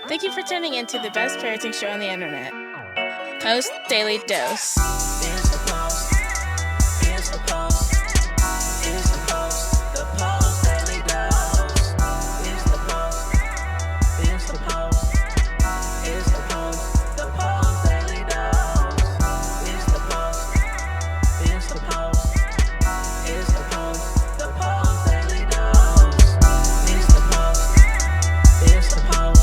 Thank you for tuning in to the best parenting show on the internet, Post Daily Dose. It's the Post. It's the Post. It's the Post. The Post Daily Dose. It's the Post. It's the Post. It's the Post. The Post Daily Dose. It's the Post. It's the Post. It's the Post. The Post Daily Dose. It's the Post. It's the Post.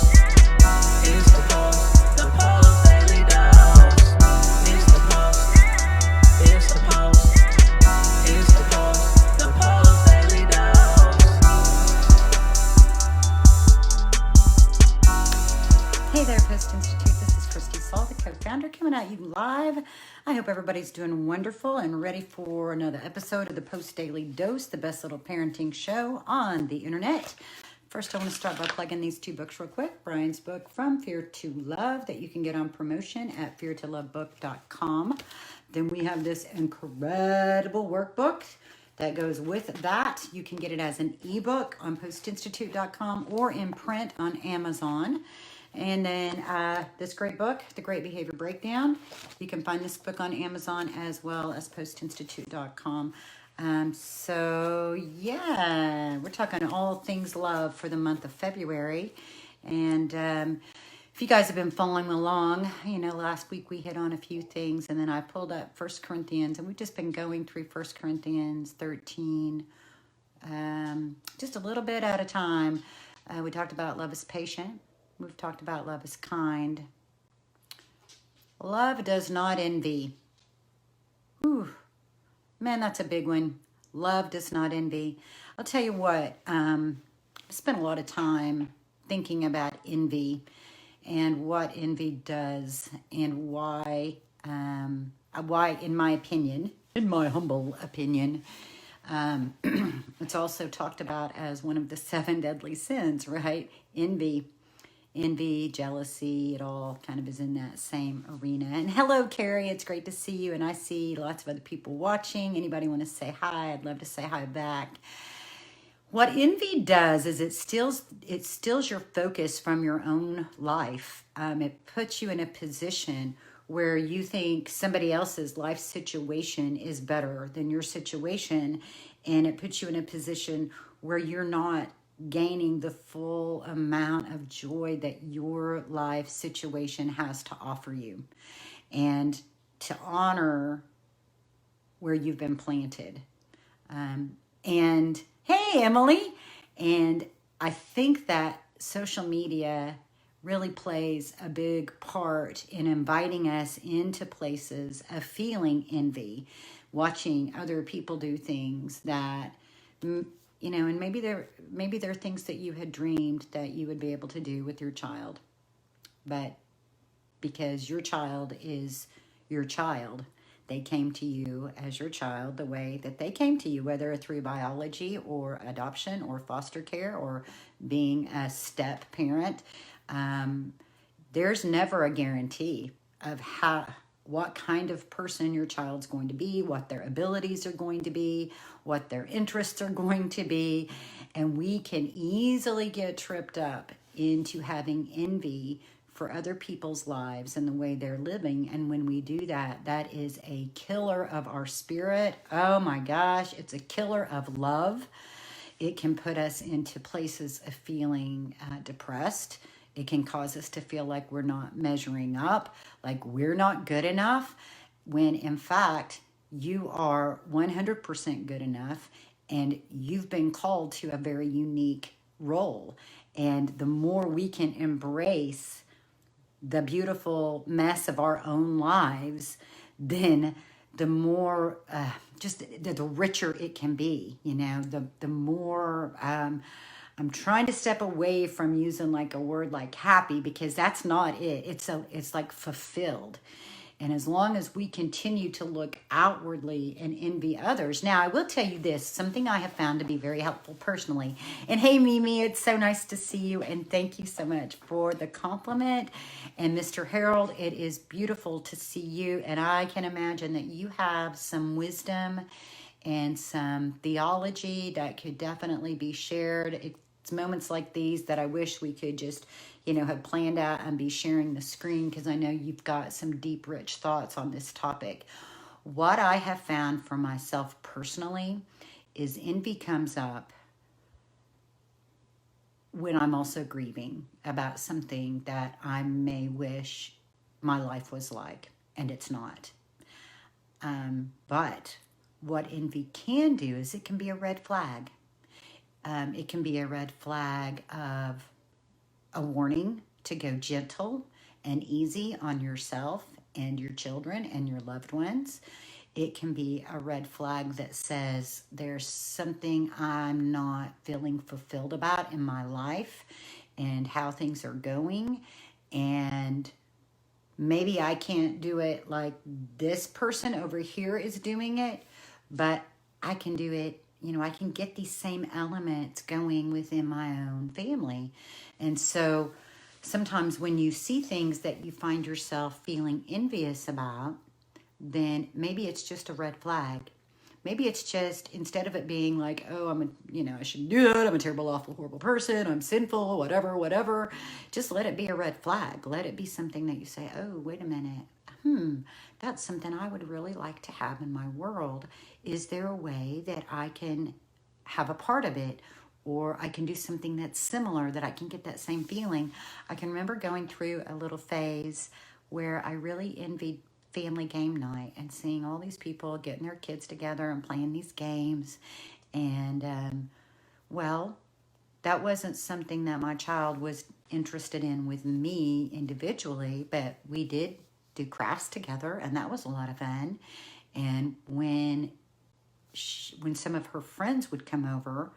It's the Post. The Post Daily Dose. It's the Post. It's the Post. It's the Post. The Post Daily Dose. Hey there, Post+Institute. This is Christy Saul, the co-founder, coming at you live. I hope everybody's doing wonderful and ready for another episode of the Post Daily Dose, the best little parenting show on the internet. First, I want to start by plugging these two books real quick. Brian's book, From Fear to Love, that you can get on promotion at feartolovebook.com. Then we have this incredible workbook that goes with that. You can get it as an ebook on postinstitute.com or in print on Amazon. And then this great book, The Great Behavior Breakdown. You can find this book on Amazon as well as postinstitute.com. So yeah, we're talking all things love for the month of February. And if you guys have been following along, you know, last week we hit on a few things, and then I pulled up 1 Corinthians, and we've just been going through 1 Corinthians 13, just a little bit at a time. We talked about love is patient. We've talked about love is kind. Love does not envy. Ooh, man, that's a big one. Love does not envy. I'll tell you what, I spent a lot of time thinking about envy and what envy does and why, in my opinion, in my humble opinion, it's also talked about as one of the 7 deadly sins, right? Envy, jealousy, it all kind of is in that same arena. And hello, Carrie, it's great to see you. And I see lots of other people watching. Anybody want to say hi? I'd love to say hi back. What envy does is it steals your focus from your own life. It puts you in a position where you think somebody else's life situation is better than your situation. And it puts you in a position where you're not gaining the full amount of joy that your life situation has to offer you, and to honor where you've been planted. And hey, Emily. And I think that social media really plays a big part in inviting us into places of feeling envy, watching other people do things that, you know, and maybe there are things that you had dreamed that you would be able to do with your child, but because your child is your child, they came to you as your child the way that they came to you, whether through biology or adoption or foster care or being a step parent. There's never a guarantee of what kind of person your child's going to be, what their abilities are going to be, what their interests are going to be. And we can easily get tripped up into having envy for other people's lives and the way they're living. And when we do that, that is a killer of our spirit. Oh my gosh, it's a killer of love. It can put us into places of feeling depressed. It can cause us to feel like we're not measuring up, like we're not good enough, when in fact, you are 100% good enough and you've been called to a very unique role. And the more we can embrace the beautiful mess of our own lives, then the more, the richer it can be, you know, the more, I'm trying to step away from using like a word like happy, because that's not it. It's like fulfilled. And as long as we continue to look outwardly and envy others. Now, I will tell you this, something I have found to be very helpful personally. And hey, Mimi, it's so nice to see you. And thank you so much for the compliment. And Mr. Harold, it is beautiful to see you. And I can imagine that you have some wisdom and some theology that could definitely be shared. It's moments like these that I wish we could just, have planned out and be sharing the screen, because I know you've got some deep, rich thoughts on this topic. What I have found for myself personally is envy comes up when I'm also grieving about something that I may wish my life was like, and it's not. But what envy can do is it can be a red flag. It can be a red flag of a warning to go gentle and easy on yourself and your children and your loved ones. It can be a red flag that says there's something I'm not feeling fulfilled about in my life and how things are going. And maybe I can't do it like this person over here is doing it, but I can do it. I can get these same elements going within my own family. And so sometimes when you see things that you find yourself feeling envious about, then maybe it's just a red flag. Maybe it's just, instead of it being like, oh, I shouldn't do that, I'm a terrible, awful, horrible person, I'm sinful, whatever, just let it be a red flag. Let it be something that you say, oh, wait a minute, that's something I would really like to have in my world. Is there a way that I can have a part of it? Or I can do something that's similar, that I can get that same feeling. I can remember going through a little phase where I really envied family game night and seeing all these people getting their kids together and playing these games. And, well, that wasn't something that my child was interested in with me individually, but we did do crafts together, and that was a lot of fun. And when some of her friends would come over,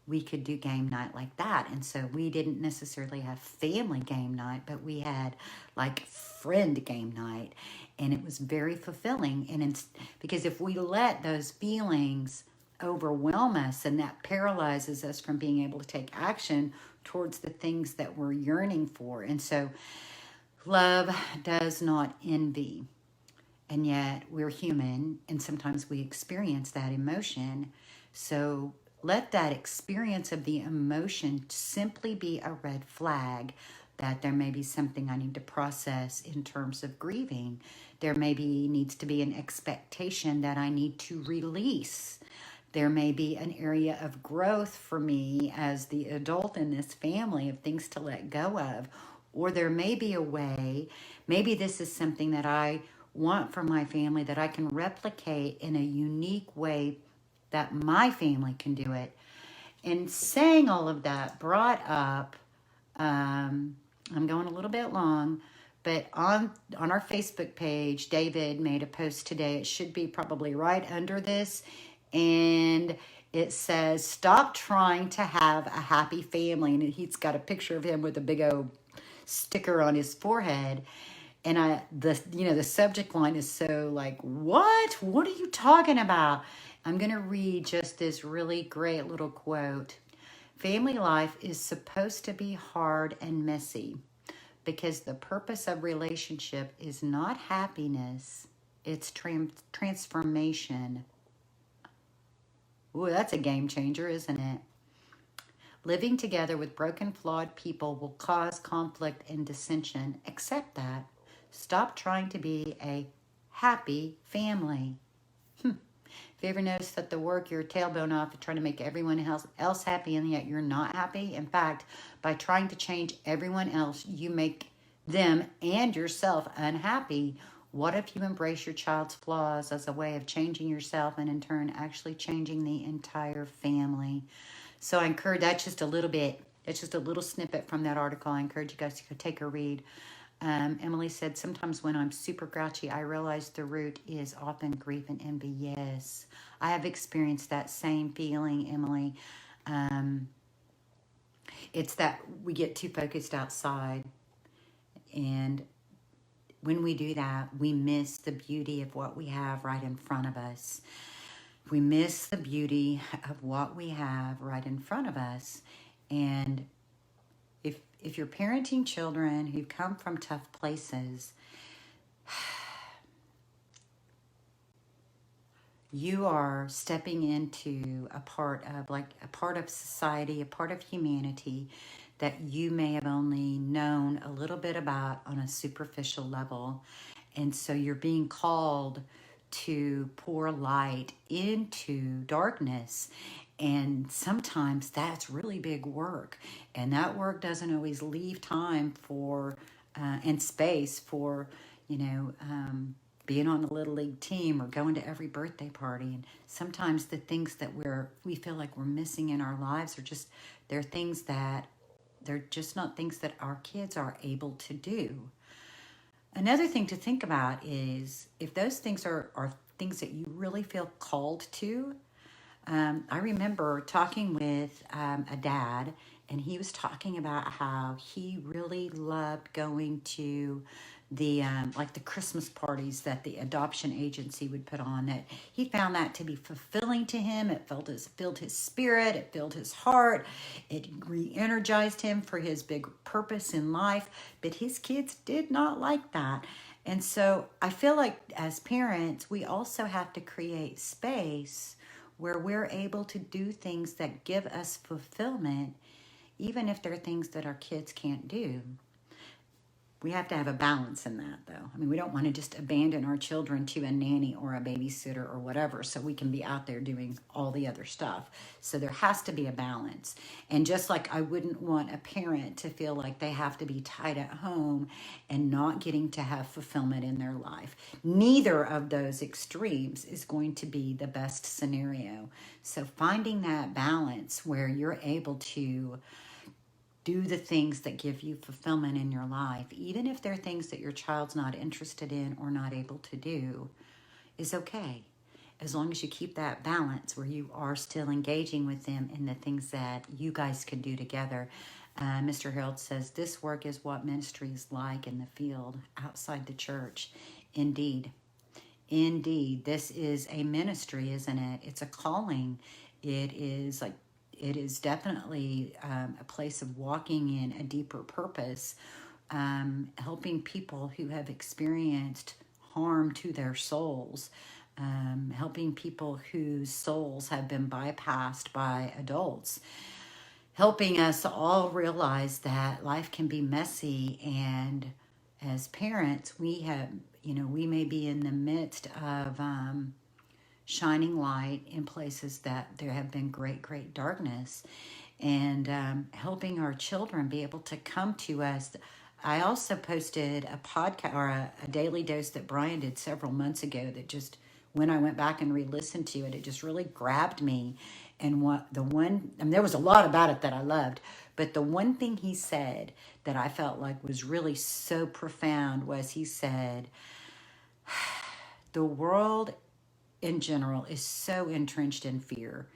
we could do game night like that. And so we didn't necessarily have family game night, but we had like friend game night. And it was very fulfilling. And because if we let those feelings overwhelm us, and that paralyzes us from being able to take action towards the things that we're yearning for. And so love does not envy. And yet we're human, and sometimes we experience that emotion. So let that experience of the emotion simply be a red flag that there may be something I need to process in terms of grieving. There needs to be an expectation that I need to release. There may be an area of growth for me as the adult in this family of things to let go of. Or there may be a way, maybe this is something that I want for my family that I can replicate in a unique way that my family can do it. And saying all of that brought up, I'm going a little bit long, but on our Facebook page, David made a post today. It should be probably right under this. And it says, stop trying to have a happy family. And he's got a picture of him with a big old sticker on his forehead. And the subject line is so like, what are you talking about? I'm going to read just this really great little quote. Family life is supposed to be hard and messy because the purpose of relationship is not happiness, it's transformation. Ooh, that's a game changer, isn't it? Living together with broken, flawed people will cause conflict and dissension. Accept that. Stop trying to be a happy family. Have you ever noticed that the work your tailbone off trying to make everyone else happy, and yet you're not happy? In fact, by trying to change everyone else, you make them and yourself unhappy. What if you embrace your child's flaws as a way of changing yourself and in turn actually changing the entire family? So I encourage, that's just a little snippet from that article. I encourage you guys to go take a read. Emily said, sometimes when I'm super grouchy, I realize the root is often grief and envy. Yes, I have experienced that same feeling, Emily. It's that we get too focused outside. And when we do that, we miss the beauty of what we have right in front of us. We miss the beauty of what we have right in front of us. And if you're parenting children who come from tough places, you are stepping into a part of society, a part of humanity that you may have only known a little bit about on a superficial level. And so you're being called to pour light into darkness. And sometimes that's really big work. And that work doesn't always leave time for and space for, you know, being on the little league team or going to every birthday party. And sometimes the things that we feel like we're missing in our lives are just, they're things that they're just not things that our kids are able to do. Another thing to think about is if those things are things that you really feel called to. I remember talking with a dad, and he was talking about how he really loved going to the like the Christmas parties that the adoption agency would put on. That he found that to be fulfilling to him. It filled his spirit. It filled his heart. It re-energized him for his big purpose in life. But his kids did not like that. And so I feel like as parents, we also have to create space where we're able to do things that give us fulfillment, even if they're things that our kids can't do. We have to have a balance in that, though. I mean, we don't want to just abandon our children to a nanny or a babysitter or whatever so we can be out there doing all the other stuff. So there has to be a balance. And just like I wouldn't want a parent to feel like they have to be tied at home and not getting to have fulfillment in their life. Neither of those extremes is going to be the best scenario. So finding that balance where you're able to do the things that give you fulfillment in your life, even if they're things that your child's not interested in or not able to do, is okay. As long as you keep that balance where you are still engaging with them in the things that you guys can do together. Mr. Harold says, this work is what ministry is like in the field, outside the church. Indeed. Indeed. This is a ministry, isn't it? It's a calling. It is definitely a place of walking in a deeper purpose, helping people who have experienced harm to their souls, helping people whose souls have been bypassed by adults, helping us all realize that life can be messy. And as parents, we may be in the midst of shining light in places that there have been great darkness, and helping our children be able to come to us. I also posted a podcast or a daily dose that Brian did several months ago that just, when I went back and re-listened to it, it just really grabbed me. And there was a lot about it that I loved, but the one thing he said that I felt like was really so profound was he said, the world in general is so entrenched in fear,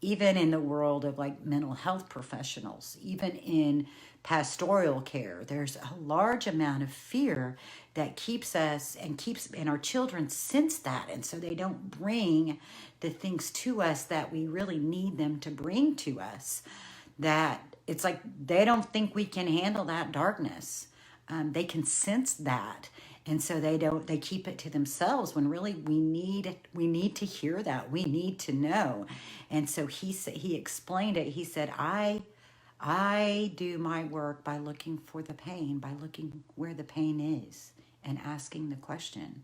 even in the world of like mental health professionals, even in pastoral care. There's a large amount of fear that keeps us and our children sense that. And so they don't bring the things to us that we really need them to bring to us. That it's like they don't think we can handle that darkness. They can sense that. And so they keep it to themselves when really we need to hear that. We need to know. And so he explained it. He said, I do my work by looking for the pain, by looking where the pain is and asking the question.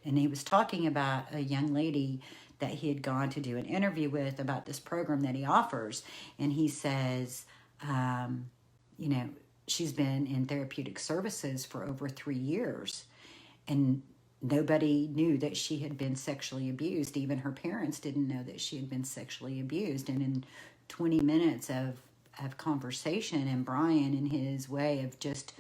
And he was talking about a young lady that he had gone to do an interview with about this program that he offers. And he says, she's been in therapeutic services for over 3 years. And nobody knew that she had been sexually abused. Even her parents didn't know that she had been sexually abused. And in 20 minutes of conversation, and Brian, in his way of just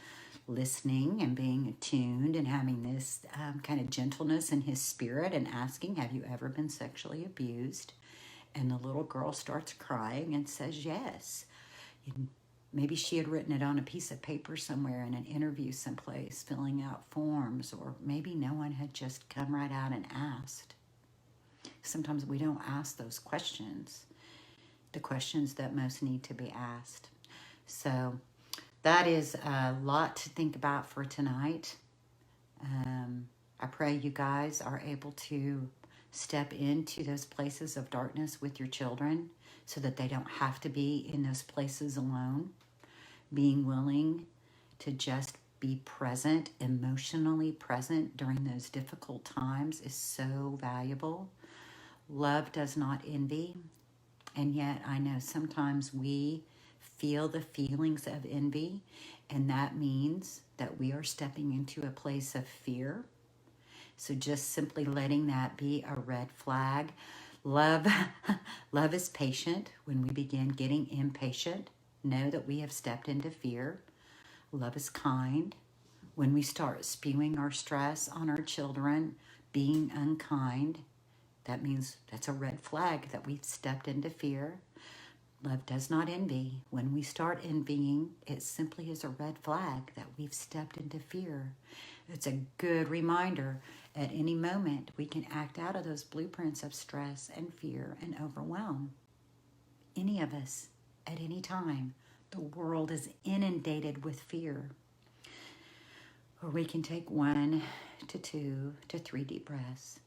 listening and being attuned and having this kind of gentleness in his spirit and asking, have you ever been sexually abused? And the little girl starts crying and says yes. And maybe she had written it on a piece of paper somewhere in an interview someplace, filling out forms, or maybe no one had just come right out and asked. Sometimes we don't ask those questions, the questions that most need to be asked. So that is a lot to think about for tonight. I pray you guys are able to step into those places of darkness with your children so that they don't have to be in those places alone. Being willing to just be present, emotionally present during those difficult times is so valuable. Love does not envy. And yet I know sometimes we feel the feelings of envy, and that means that we are stepping into a place of fear. So just simply letting that be a red flag. Love is patient. When we begin getting impatient, know that we have stepped into fear. Love is kind. When we start spewing our stress on our children, being unkind, that means that's a red flag that we've stepped into fear. Love does not envy. When we start envying, it simply is a red flag that we've stepped into fear. It's a good reminder. At any moment, we can act out of those blueprints of stress and fear and overwhelm. Any of us, at any time, the world is inundated with fear. Or we can take 1 to 2 to 3 deep breaths,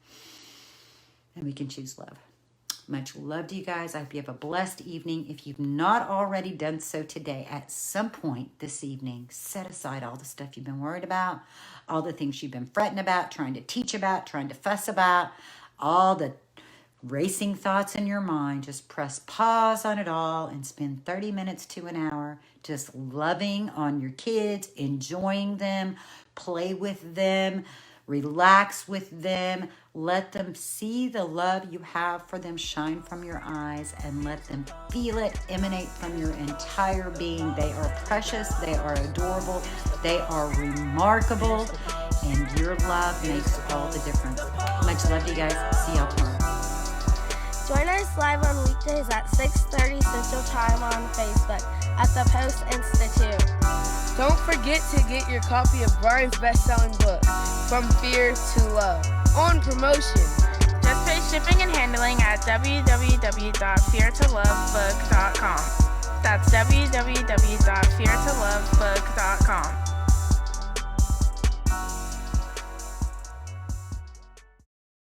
and we can choose love. Much love to you guys. I hope you have a blessed evening. If you've not already done so today, at some point this evening, set aside all the stuff you've been worried about, all the things you've been fretting about, trying to teach about, trying to fuss about, all the racing thoughts in your mind. Just press pause on it all and spend 30 minutes to an hour just loving on your kids, enjoying them, play with them, relax with them. Let them see the love you have for them shine from your eyes, and let them feel it emanate from your entire being. They are precious. They are adorable. They are remarkable. And your love makes all the difference. Much love to you guys. See y'all tomorrow. Join us live on weekdays at 6:30 Central Time on Facebook at the Post+Institute. Don't forget to get your copy of Brian's best-selling book, From Fear to Love, on promotion. Just pay shipping and handling at www.feartolovebook.com. That's www.feartolovebook.com.